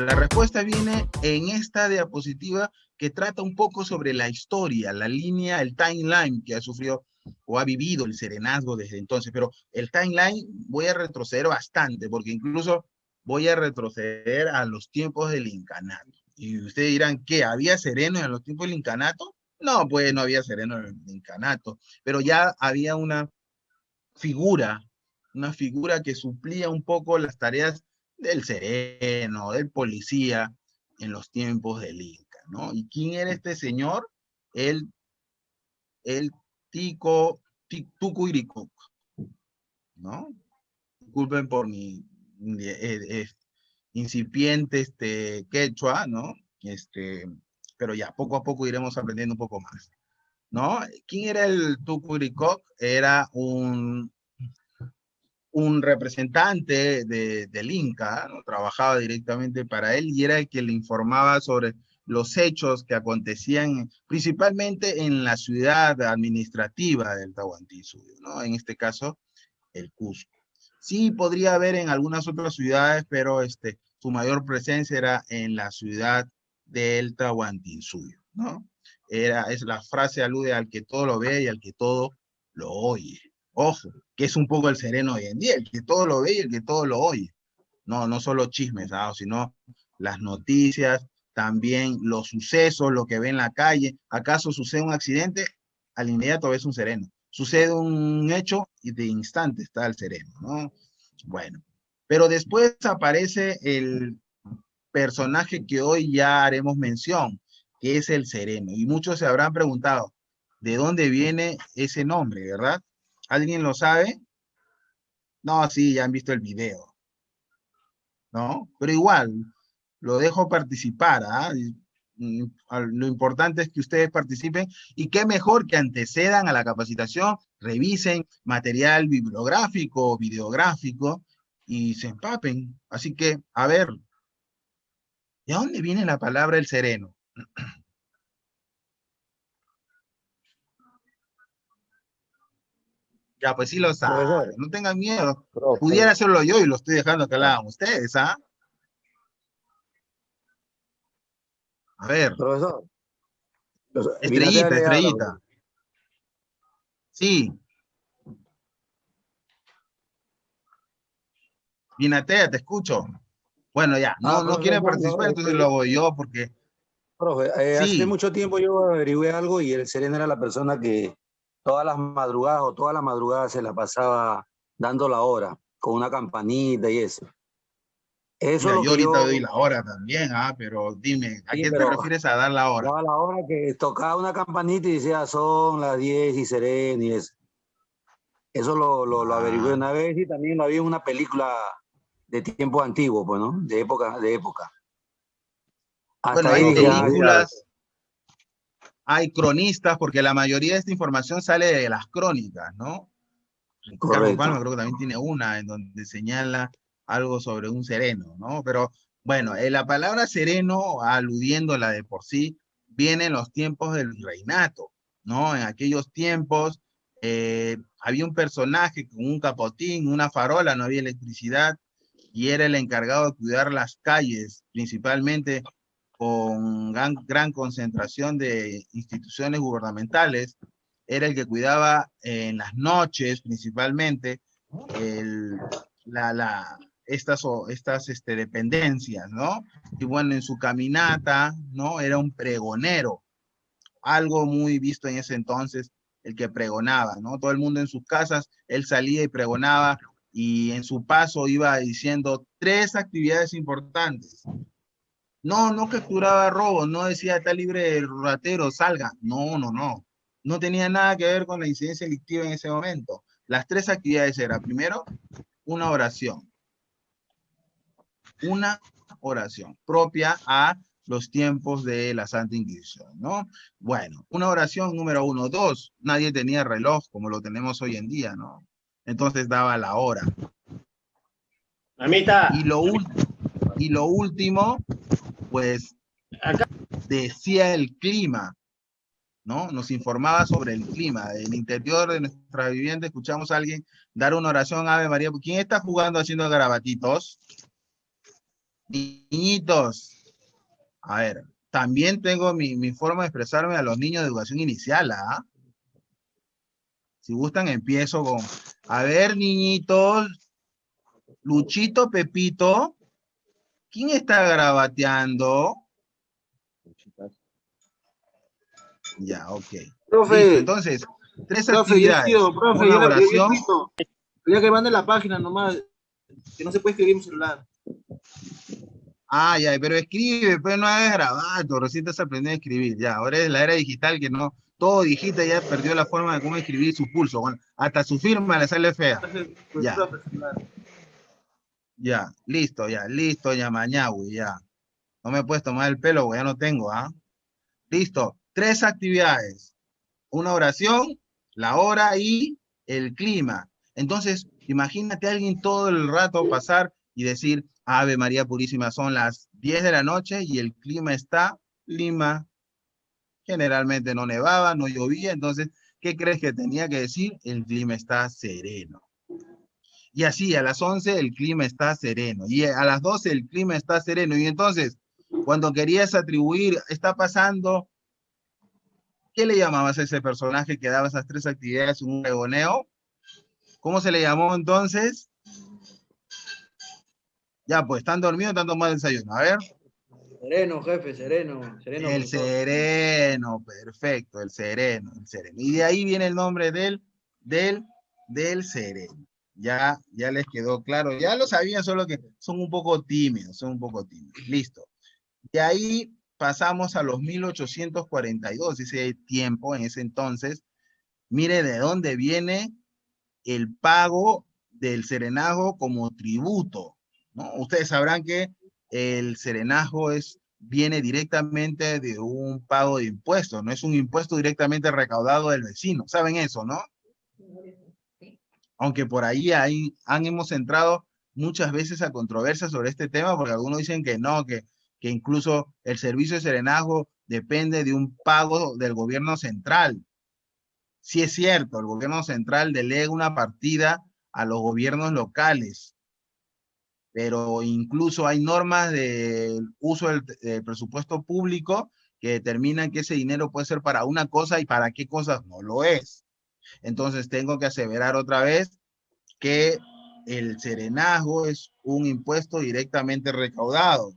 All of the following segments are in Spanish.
La respuesta viene en esta diapositiva que trata un poco sobre la historia, la línea, el timeline que ha sufrido o ha vivido el serenazgo desde entonces. Pero el timeline voy a retroceder bastante, porque incluso voy a retroceder a los tiempos del incanato. Y ustedes dirán, ¿qué? ¿Había serenos en los tiempos del incanato? No, pues no había serenos en el incanato, pero ya había figura, una figura que suplía un poco las tareas del sereno, del policía, en los tiempos del Inca, ¿no? ¿Y quién era este señor? El Tucuiricoc, ¿no? Disculpen por mi incipiente quechua, ¿no? Pero ya, poco a poco iremos aprendiendo un poco más, ¿no? ¿Quién era el Tucuiricoc? Era un representante del Inca, ¿no? Trabajaba directamente para él y era el que le informaba sobre los hechos que acontecían principalmente en la ciudad administrativa del Tahuantinsuyo, ¿no? En este caso, el Cusco. Sí, podría haber en algunas otras ciudades, pero su mayor presencia era en la ciudad del Tahuantinsuyo, ¿no? La frase alude al que todo lo ve y al que todo lo oye. Ojo, que es un poco el sereno hoy en día, el que todo lo ve y el que todo lo oye. No, no solo chismes, sino las noticias, también los sucesos, lo que ve en la calle. ¿Acaso sucede un accidente? Al inmediato ves un sereno. Sucede un hecho y de instante está el sereno, ¿no? Bueno, pero después aparece el personaje que hoy ya haremos mención, que es el sereno. Y muchos se habrán preguntado, ¿de dónde viene ese nombre, verdad? ¿Alguien lo sabe? No, sí, ya han visto el video, ¿no? Pero igual, lo dejo participar, ¿ah? Lo importante es que ustedes participen y qué mejor que antecedan a la capacitación, revisen material bibliográfico, videográfico y se empapen. Así que, a ver, ¿de dónde viene la palabra el sereno? Ya, pues sí lo saben, Profesor, no tengan miedo. profe, Pudiera hacerlo yo y lo estoy dejando que lo ah, hagan ustedes, ¿ah? A ver, profesor, Binatea estrellita, le habla. estrellita. Sí, Vinatea, te escucho. Bueno, ya, no Profesor, quieren no, no, participar, entonces lo hago yo porque profe, hace sí, mucho tiempo yo averigué algo y el sereno era la persona que todas las madrugadas o todas las madrugadas se la pasaba dando la hora con una campanita y eso. Eso es mira, lo yo que ahorita yo, doy la hora también, pero dime, ¿a sí, qué te pero refieres a dar la hora? daba la hora que tocaba una campanita y decía son las 10 y sereno y eso. Eso lo averigué Ah, una vez y también lo vi en una película de tiempos antiguos, pues, ¿no? De época, de época. Hasta bueno, ahí hay dije, ah, sí, claro. películas, hay cronistas, porque la mayoría de esta información sale de las crónicas, ¿no? Carlos Correcto. Palma creo que también tiene una en donde señala algo sobre un sereno, ¿no? Pero bueno, la palabra sereno, aludiéndola de por sí, viene en los tiempos del virreinato, ¿no? En aquellos tiempos había un personaje con un capotín, una farola, no había electricidad, y era el encargado de cuidar las calles, principalmente con gran concentración de instituciones gubernamentales, era el que cuidaba en las noches principalmente el, estas dependencias, ¿no? Y bueno, en su caminata, ¿no? Era un pregonero, algo muy visto en ese entonces, el que pregonaba, ¿no? Todo el mundo en sus casas, él salía y pregonaba y en su paso iba diciendo 3 actividades importantes. No capturaba robos, no decía está libre el ratero, salga. No. No tenía nada que ver con la incidencia delictiva en ese momento. Las 3 actividades eran, primero, una oración. Una oración propia a los tiempos de la Santa Inquisición, ¿no? Bueno, una oración número 1. 2, nadie tenía reloj como lo tenemos hoy en día, ¿no? Entonces daba la hora. Mamita. Y lo último, pues Acá. decía el clima, ¿no? Nos informaba sobre el clima. En el interior de nuestra vivienda escuchamos a alguien dar una oración, Ave María. ¿Quién está jugando haciendo garabatitos? Niñitos, a ver, también tengo mi forma de expresarme a los niños de educación inicial, ¿ah? Si gustan, empiezo con, a ver, niñitos, Luchito, Pepito, ¿quién está grabateando? Ya, ok. Listo, Profe, entonces, tres profe, yo he actividades. sido, profe, Una yo he oración. escrito. Quería que mande la página nomás, que no se puede escribir en mi celular. Ah, ya, pero escribe, pues no hagas grabato, recién estás aprendiendo a escribir, ya, ahora es la era digital que no, todo digita ya perdió la forma de cómo escribir su pulso, bueno, hasta su firma le sale fea. Pues, Ya, profe, celular. ya, listo, ya, Mañahui, ya. No me puedes tomar el pelo, güey, ya no tengo, ¿ah? Listo, tres actividades, una oración, la hora y el clima. Entonces, imagínate a alguien todo el rato pasar y decir, Ave María Purísima, son las 10 de la noche y el clima está Lima. Generalmente no nevaba, no llovía, entonces, ¿qué crees que tenía que decir? El clima está sereno. Y así, a las 11 el clima está sereno, y a las 12 el clima está sereno, y entonces, cuando querías atribuir, está pasando, ¿qué le llamabas a ese personaje que daba esas tres actividades en un regoneo? ¿Cómo se le llamó entonces? Ya, pues, ¿están dormidos o están tomando desayuno? A ver. Sereno, jefe, sereno, sereno, El profesor. sereno, perfecto, el sereno, el sereno. Y de ahí viene el nombre del sereno. Ya les quedó claro, ya lo sabían, solo que son un poco tímidos, son un poco tímidos. Listo. De ahí pasamos a los 1842, ese tiempo, en ese entonces. Mire de dónde viene el pago del serenazgo como tributo, ¿no? Ustedes sabrán que el serenazgo viene directamente de un pago de impuestos, no es un impuesto directamente recaudado del vecino. ¿Saben eso, no? Aunque por ahí hemos entrado muchas veces a controversias sobre este tema, porque algunos dicen que no, que incluso el servicio de serenazgo depende de un pago del gobierno central. Sí es cierto, el gobierno central delega una partida a los gobiernos locales, pero incluso hay normas de uso del presupuesto público que determinan que ese dinero puede ser para una cosa y para qué cosas no lo es. Entonces tengo que aseverar otra vez que el serenazgo es un impuesto directamente recaudado.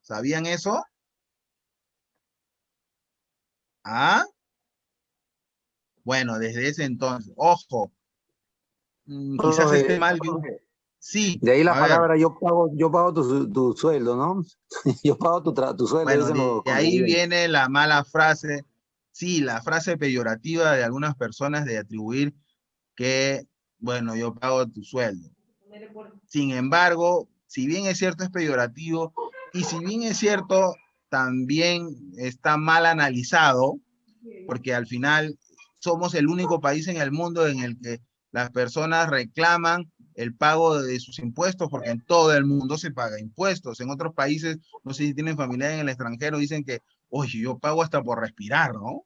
¿Sabían eso? Ah, bueno, desde ese entonces, ojo, quizás esté Profe, mal. Sí, de ahí la a ver. palabra yo pago tu sueldo, ¿no? Yo pago tu sueldo, Bueno, dicen los de ahí contribuyentes. viene la mala frase, sí, la frase peyorativa de algunas personas de atribuir que, bueno, yo pago tu sueldo. Sin embargo, si bien es cierto, es peyorativo, y si bien es cierto, también está mal analizado, porque al final somos el único país en el mundo en el que las personas reclaman el pago de sus impuestos, porque en todo el mundo se paga impuestos. En otros países, no sé si tienen familia en el extranjero, dicen que, oye, yo pago hasta por respirar, ¿no?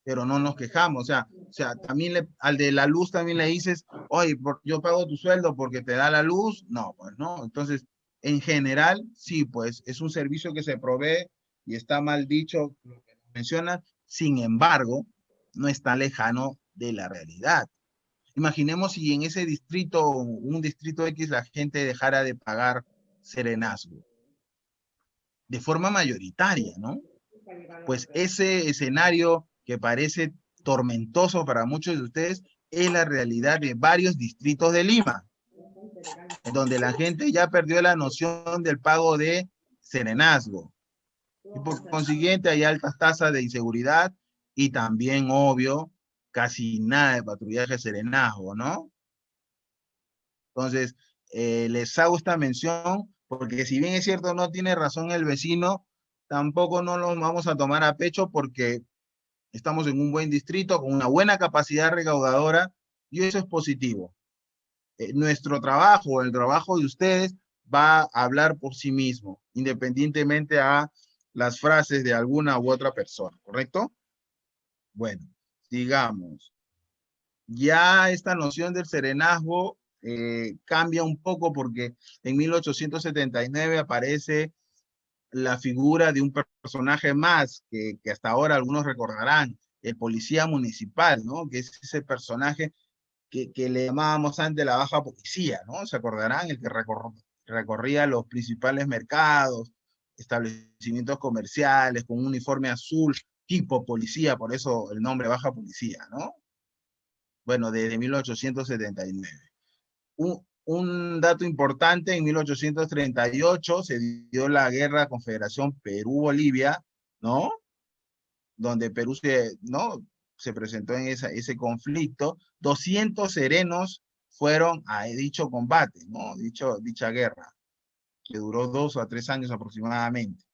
Pero no nos quejamos, o sea también al de la luz también le dices, oye, yo pago tu sueldo porque te da la luz, no, pues no, entonces, en general, sí, pues es un servicio que se provee y está mal dicho lo que menciona, sin embargo, no está lejano de la realidad. Imaginemos si en ese distrito, un distrito X, la gente dejara de pagar serenazgo de forma mayoritaria, ¿no? Pues ese escenario que parece tormentoso para muchos de ustedes es la realidad de varios distritos de Lima, en donde la gente ya perdió la noción del pago de serenazgo. Y por consiguiente hay altas tasas de inseguridad y también, obvio, casi nada de patrullaje serenazgo, ¿no? Entonces, les hago esta mención porque si bien es cierto no tiene razón el vecino, tampoco no lo vamos a tomar a pecho porque estamos en un buen distrito, con una buena capacidad recaudadora, y eso es positivo. Nuestro trabajo, el trabajo de ustedes, va a hablar por sí mismo, independientemente a las frases de alguna u otra persona, ¿correcto? Bueno, sigamos. Ya esta noción del serenazgo cambia un poco porque en 1879 aparece la figura de un personaje más que hasta ahora algunos recordarán, el policía municipal, ¿no? Que es ese personaje que le llamábamos antes la baja policía, ¿no? ¿Se acordarán? El que recorría los principales mercados, establecimientos comerciales con un uniforme azul, tipo policía, por eso el nombre baja policía, ¿no? Bueno, desde 1879. Un dato importante, en 1838 se dio la guerra Confederación Perú-Bolivia, ¿no? Donde Perú se presentó en ese conflicto. 200 serenos fueron a dicho combate, ¿no? Dicha guerra, que duró 2 a 3 años aproximadamente.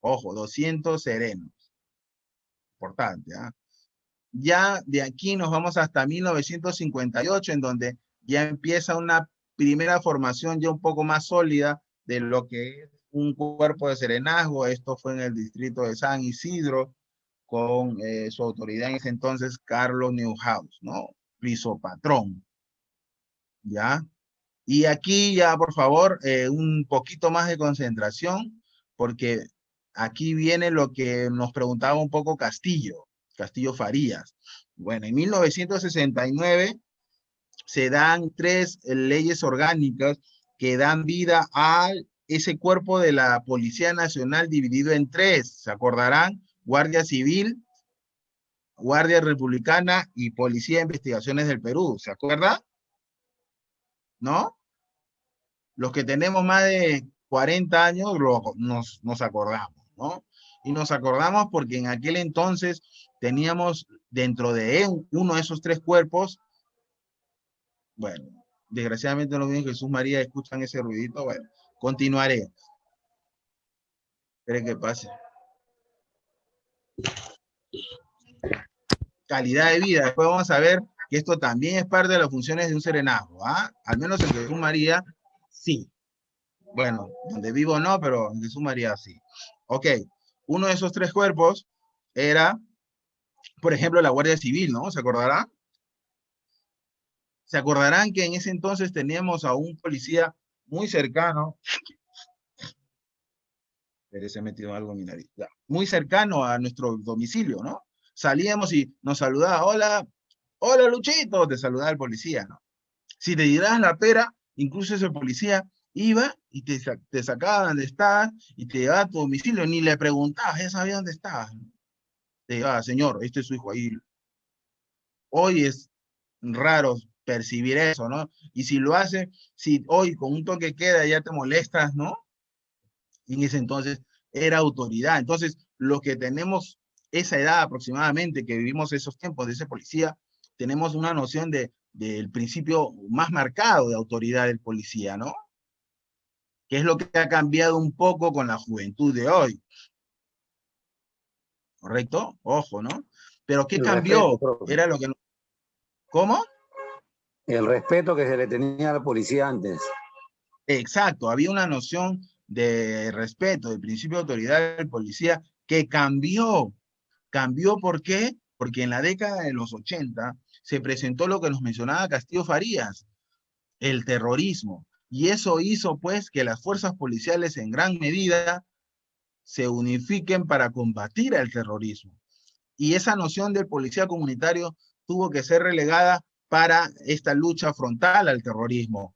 Ojo, 200 serenos. Importante, ¿ah? Ya de aquí nos vamos hasta 1958, en donde ya empieza una primera formación ya un poco más sólida de lo que es un cuerpo de serenazgo. Esto fue en el distrito de San Isidro, con su autoridad en ese entonces, Carlos Neuhaus, ¿no? Patrón, ¿ya? Y aquí ya, por favor, un poquito más de concentración, porque aquí viene lo que nos preguntaba un poco Castillo Farías. Bueno, en 1969 se dan 3 leyes orgánicas que dan vida a ese cuerpo de la Policía Nacional dividido en 3, ¿se acordarán? Guardia Civil, Guardia Republicana y Policía de Investigaciones del Perú, ¿se acuerda? ¿No? Los que tenemos más de 40 años nos acordamos, ¿no? Y nos acordamos porque en aquel entonces teníamos dentro de uno de esos 3 cuerpos, bueno, desgraciadamente no viene Jesús María, escuchan ese ruidito, bueno, continuaré. Esperen que pase. Calidad de vida, después vamos a ver que esto también es parte de las funciones de un serenazgo, ¿ah? Al menos en Jesús María, sí. Bueno, donde vivo no, pero en Jesús María sí. Ok, uno de esos 3 cuerpos era, por ejemplo, la Guardia Civil, ¿no? ¿Se acordarán? Se acordarán que en ese entonces teníamos a un policía muy cercano, pero se ha metido algo en mi nariz, ya, muy cercano a nuestro domicilio, ¿no? Salíamos y nos saludaba, hola, hola Luchito, te saludaba el policía, ¿no? Si te dirás la pera, incluso ese policía iba y te sacaba donde estabas y te llevaba a tu domicilio, ni le preguntabas, ya sabía dónde estabas. Te llevaba, señor, este es su hijo ahí. Hoy es raro percibir eso, ¿no? Y si lo hace, si hoy con un toque queda ya te molestas, ¿no? Y en ese entonces era autoridad. Entonces, los que tenemos esa edad aproximadamente, que vivimos esos tiempos de ese policía, tenemos una noción del principio más marcado de autoridad del policía, ¿no? Que es lo que ha cambiado un poco con la juventud de hoy. ¿Correcto? Ojo, ¿no? Pero ¿qué El cambió? respeto, profe. Era lo que... ¿Cómo? El respeto que se le tenía a la policía antes. Exacto, había una noción de respeto, de principio de autoridad del policía que cambió. ¿Cambió por qué? Porque en la década de los 80 se presentó lo que nos mencionaba Castillo Farías, el terrorismo. Y eso hizo pues que las fuerzas policiales en gran medida se unifiquen para combatir el terrorismo. Y esa noción del policía comunitario tuvo que ser relegada para esta lucha frontal al terrorismo.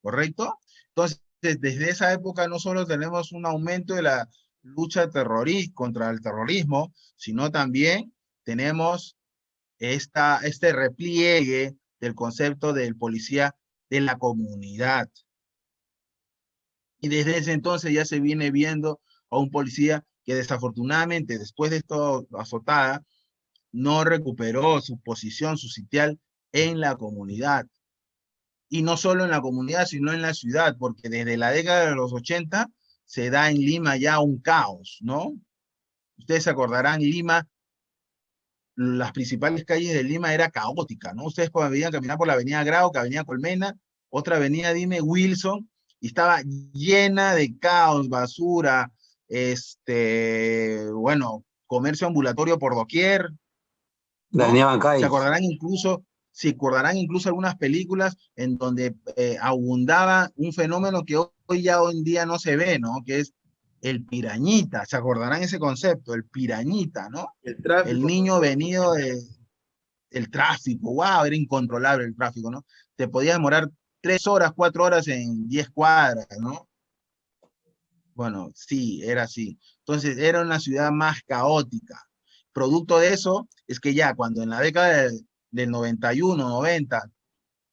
¿Correcto? Entonces, desde esa época no solo tenemos un aumento de la lucha contra el terrorismo, sino también tenemos este repliegue del concepto del policía de la comunidad. Y desde ese entonces ya se viene viendo a un policía que desafortunadamente después de esta azotada no recuperó su posición, su sitial en la comunidad. Y no solo en la comunidad, sino en la ciudad, porque desde la década de los 80 se da en Lima ya un caos, ¿no? Ustedes se acordarán, Lima, las principales calles de Lima era caótica, ¿no? Ustedes cuando venían caminar por la avenida Grau, avenida Colmena, otra avenida, dime, Wilson, y estaba llena de caos, basura, bueno, comercio ambulatorio por doquier, La avenida ¿no? Se Bancay. acordarán incluso se acordarán incluso algunas películas en donde abundaba un fenómeno que hoy ya hoy en día no se ve, ¿no? Que es el pirañita. ¿Se acordarán ese concepto? El pirañita, ¿no? El El tráfico. niño venido del tráfico. ¡Wow! Era incontrolable el tráfico, ¿no? Te podías demorar 3 horas, 4 horas en 10 cuadras, ¿no? Bueno, sí, era así. Entonces, era una ciudad más caótica. Producto de eso es que ya cuando en la década del 91, 90,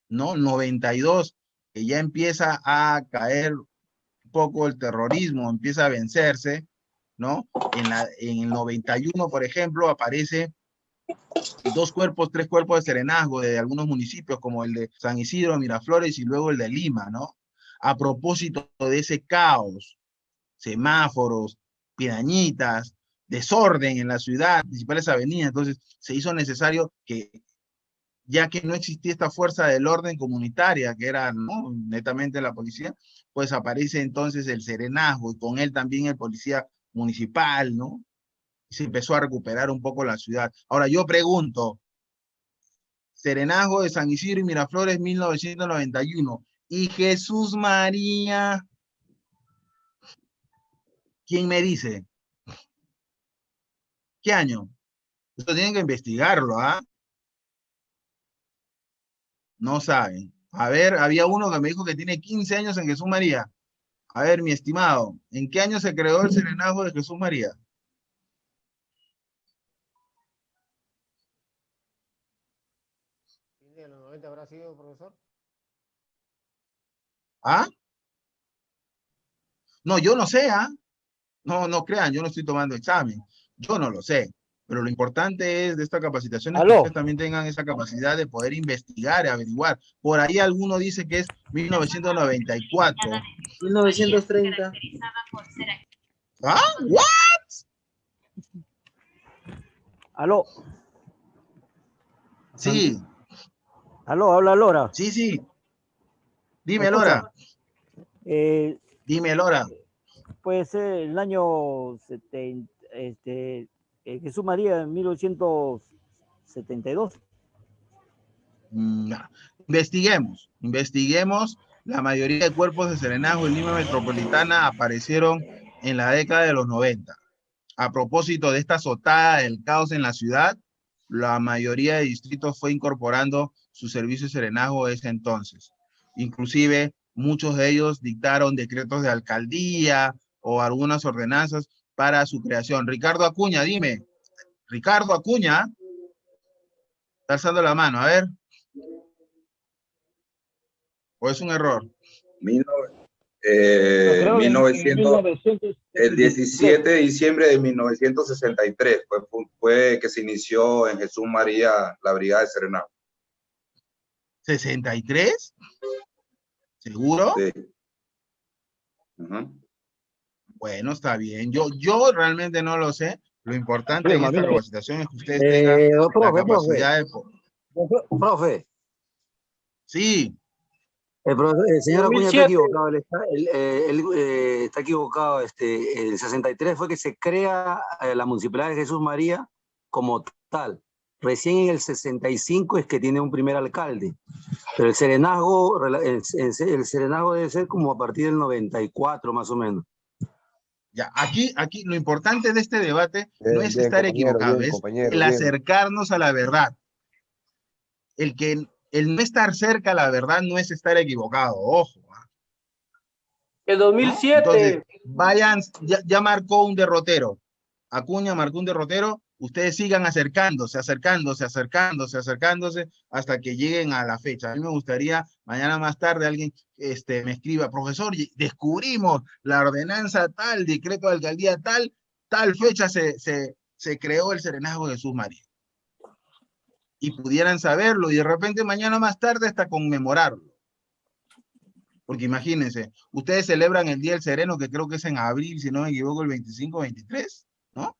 ¿no? 92, que ya empieza a caer un poco el terrorismo, empieza a vencerse, ¿no? En el 91, por ejemplo, aparece 2 cuerpos, 3 cuerpos de serenazgo de algunos municipios, como el de San Isidro, Miraflores y luego el de Lima, ¿no? A propósito de ese caos, semáforos, pirañitas, desorden en la ciudad, principales avenidas. Entonces, se hizo necesario que, ya que no existía esta fuerza del orden comunitaria, que era, ¿no?, netamente la policía, pues aparece entonces el serenazgo y con él también el policía municipal, ¿no? Y se empezó a recuperar un poco la ciudad. Ahora yo pregunto, serenazgo de San Isidro y Miraflores 1991, y Jesús María, ¿quién me dice? ¿Qué año? Esto tienen que investigarlo, ¿ah? No saben. A ver, había uno que me dijo que tiene 15 años en Jesús María. A ver, mi estimado, ¿en qué año se creó el serenazgo de Jesús María? ¿De los 90 habrá sido, profesor? ¿Ah? No, yo no sé, ¿ah? No, no crean, yo no estoy tomando examen. Yo no lo sé. Pero lo importante es de esta capacitación es que ¿Aló? ustedes también tengan esa capacidad de poder investigar y averiguar. Por ahí alguno dice que es 1994. 1930. ¿Ah? ¿What? ¿Aló? Sí, ¿Aló? ¿Habla Lora? sí, sí. ¿Me Dime, escucha? Lora. Dime, Lora. Puede ser el año 70, Jesús María en 1972. No. Investiguemos. La mayoría de cuerpos de serenazgo en Lima Metropolitana aparecieron en la década de los 90. A propósito de esta azotada del caos en la ciudad, la mayoría de distritos fue incorporando su servicio de serenazgo ese entonces. Inclusive, muchos de ellos dictaron decretos de alcaldía o algunas ordenanzas para su creación. Ricardo Acuña, dime. Ricardo Acuña, está alzando la mano, a ver. ¿O es un error? Creo que en 1900, el 1963. 17 de diciembre de 1963 fue que se inició en Jesús María la Brigada de Serenazgo. ¿63? ¿Seguro? Sí. Bueno, está bien. Yo realmente no lo sé. Lo importante en Prima, esta mire, capacitación es que ustedes tengan la profe. capacidad de... Profe, Sí, el señor Acuña está 2007. equivocado. Él está equivocado. El 63 fue que se crea la Municipalidad de Jesús María como tal. Recién en el 65 es que tiene un primer alcalde. Pero el serenazgo debe ser como a partir del 94 más o menos. ya. Aquí lo importante de este debate no es Bien, estar compañero, equivocado, bien, es compañero, el bien. acercarnos a la verdad. El no estar cerca a la verdad no es estar equivocado, ojo. El ¿No? 2007. Entonces, vayan, ya marcó un derrotero. Acuña marcó un derrotero, ustedes sigan acercándose hasta que lleguen a la fecha. A mí me gustaría mañana más tarde alguien me escriba, profesor, descubrimos la ordenanza tal, decreto de alcaldía tal fecha se creó el serenazgo de Jesús María. Y pudieran saberlo y de repente mañana más tarde hasta conmemorarlo. Porque imagínense, ustedes celebran el Día del Sereno, que creo que es en abril, si no me equivoco, el 25-23, ¿no?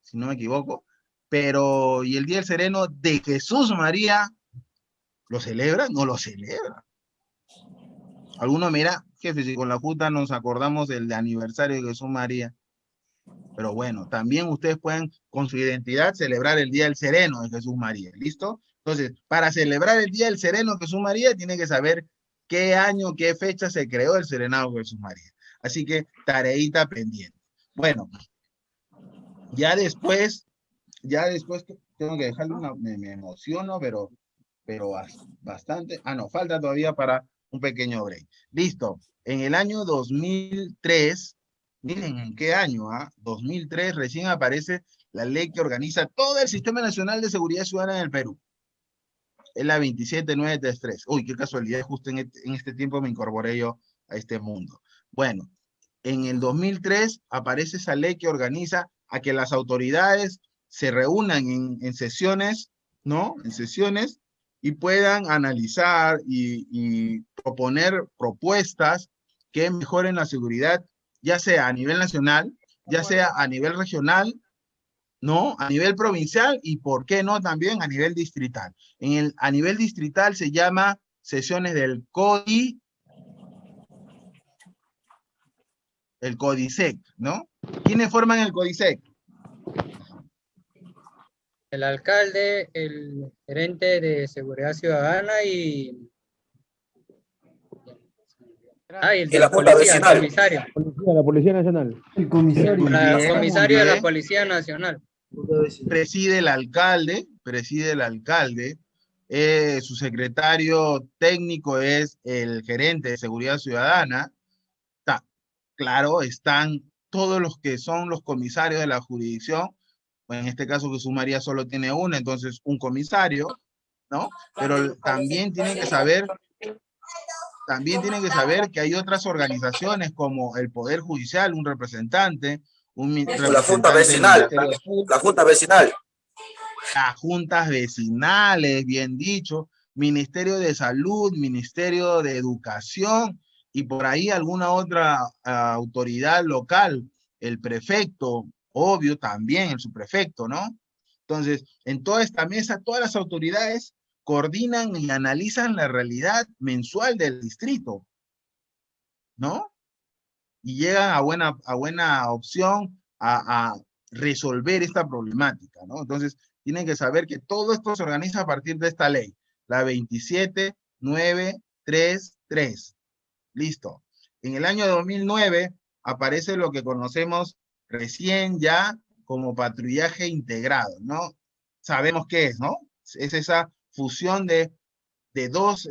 Si no me equivoco. Pero, ¿y el Día del Sereno de Jesús María? ¿Lo celebran? No lo celebran. Alguno mira, jefe, si con la puta nos acordamos del aniversario de Jesús María. Pero bueno, también ustedes pueden con su identidad celebrar el Día del Sereno de Jesús María, ¿listo? Entonces, para celebrar el Día del Sereno de Jesús María, tiene que saber qué año, qué fecha se creó el Serenado de Jesús María. Así que, tareita pendiente. Bueno, ya después tengo que dejarle una, me emociono, pero bastante. Ah, no, falta todavía para un pequeño break. Listo. En el año 2003, miren en qué año, 2003 recién aparece la ley que organiza todo el Sistema Nacional de Seguridad Ciudadana en el Perú. Es la 27933. Uy, qué casualidad, justo en este tiempo me incorporé yo a este mundo. Bueno, en el 2003 aparece esa ley que organiza a que las autoridades se reúnan en sesiones, ¿no? En sesiones y puedan analizar y proponer propuestas que mejoren la seguridad, ya sea a nivel nacional, ya sea a nivel regional, ¿no? A nivel provincial y, ¿por qué no?, también a nivel distrital. A nivel distrital se llama sesiones del CODI, el CODISEC, ¿no? ¿Quiénes forman el CODISEC? El alcalde, el gerente de seguridad ciudadana y el de la policía, el comisario. La Policía Nacional. El comisario. El comisario de la Policía Nacional. Preside el alcalde, su secretario técnico es el gerente de seguridad ciudadana. Claro, están todos los que son los comisarios de la jurisdicción. Bueno, en este caso Jesús María solo tiene uno, entonces un comisario, ¿no? Pero también tienen que saber que hay otras organizaciones como el Poder Judicial, un representante, la Junta Vecinal, la Junta Vecinal. Las juntas vecinales, bien dicho, Ministerio de Salud, Ministerio de Educación y por ahí alguna otra autoridad local, el prefecto, obvio, también el subprefecto, ¿no? Entonces, en toda esta mesa, todas las autoridades coordinan y analizan la realidad mensual del distrito, ¿no? Y llegan a buena opción a resolver esta problemática, ¿no? Entonces, tienen que saber que todo esto se organiza a partir de esta ley, la 27933. Listo. En el año 2009 aparece lo que conocemos recién ya como patrullaje integrado, ¿no? Sabemos qué es, ¿no? Es esa fusión de dos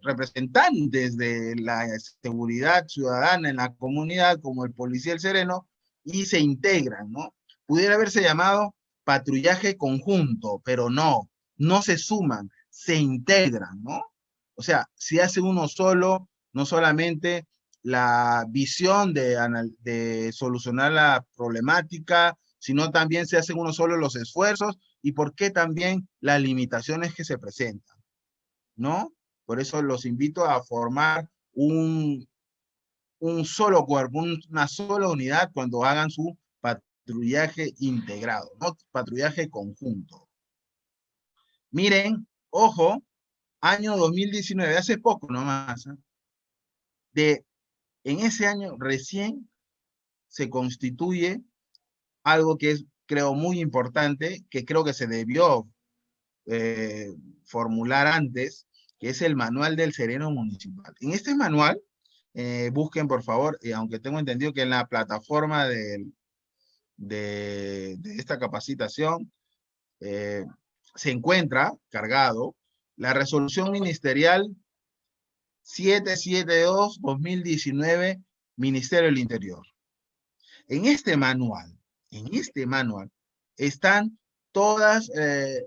representantes de la seguridad ciudadana en la comunidad, como el policía y el sereno, y se integran, ¿no? Pudiera haberse llamado patrullaje conjunto, pero no se suman, se integran, ¿no? O sea, si hace uno solo, no solamente la visión de solucionar la problemática, sino también se hacen uno solo los esfuerzos y por qué también las limitaciones que se presentan, ¿no? Por eso los invito a formar un solo cuerpo, una sola unidad cuando hagan su patrullaje integrado, no patrullaje conjunto. Miren, ojo, año 2019, hace poco nomás, en ese año recién se constituye algo que es, creo, muy importante, que creo que se debió formular antes, que es el manual del sereno municipal. En este manual, busquen por favor, aunque tengo entendido que en la plataforma de esta capacitación se encuentra cargado la resolución ministerial 772-2019, Ministerio del Interior. En este manual están todas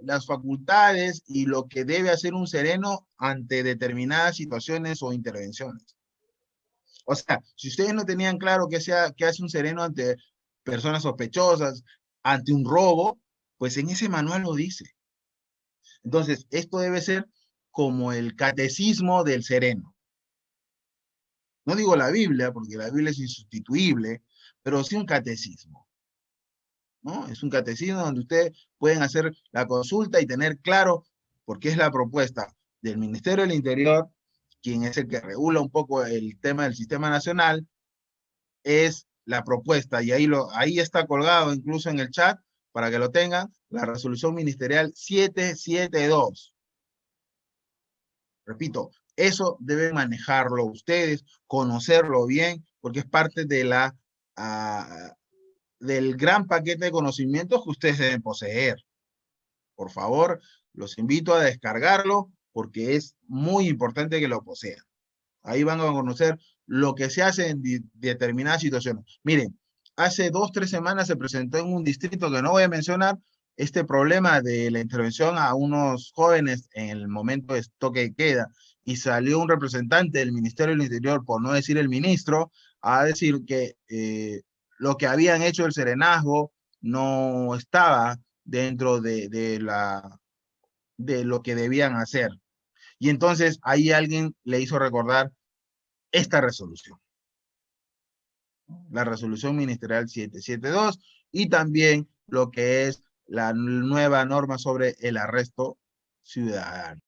las facultades y lo que debe hacer un sereno ante determinadas situaciones o intervenciones. O sea, si ustedes no tenían claro qué hace un sereno ante personas sospechosas, ante un robo, pues en ese manual lo dice. Entonces, esto debe ser como el catecismo del sereno. No digo la Biblia, porque la Biblia es insustituible, pero sí un catecismo, ¿no? Es un catecismo donde ustedes pueden hacer la consulta y tener claro por qué es la propuesta del Ministerio del Interior, quien es el que regula un poco el tema del sistema nacional, es la propuesta, y ahí está colgado incluso en el chat, para que lo tengan, la resolución ministerial 772. Repito, eso deben manejarlo ustedes, conocerlo bien, porque es parte de del gran paquete de conocimientos que ustedes deben poseer. Por favor, los invito a descargarlo, porque es muy importante que lo posean. Ahí van a conocer lo que se hace en determinadas situaciones. Miren, hace 2 o 3 semanas se presentó en un distrito que no voy a mencionar este problema de la intervención a unos jóvenes en el momento de toque de queda, y salió un representante del Ministerio del Interior, por no decir el ministro, a decir que lo que habían hecho el serenazgo no estaba dentro de lo que debían hacer. Y entonces ahí alguien le hizo recordar esta resolución, la resolución ministerial 772, y también lo que es la nueva norma sobre el arresto ciudadano.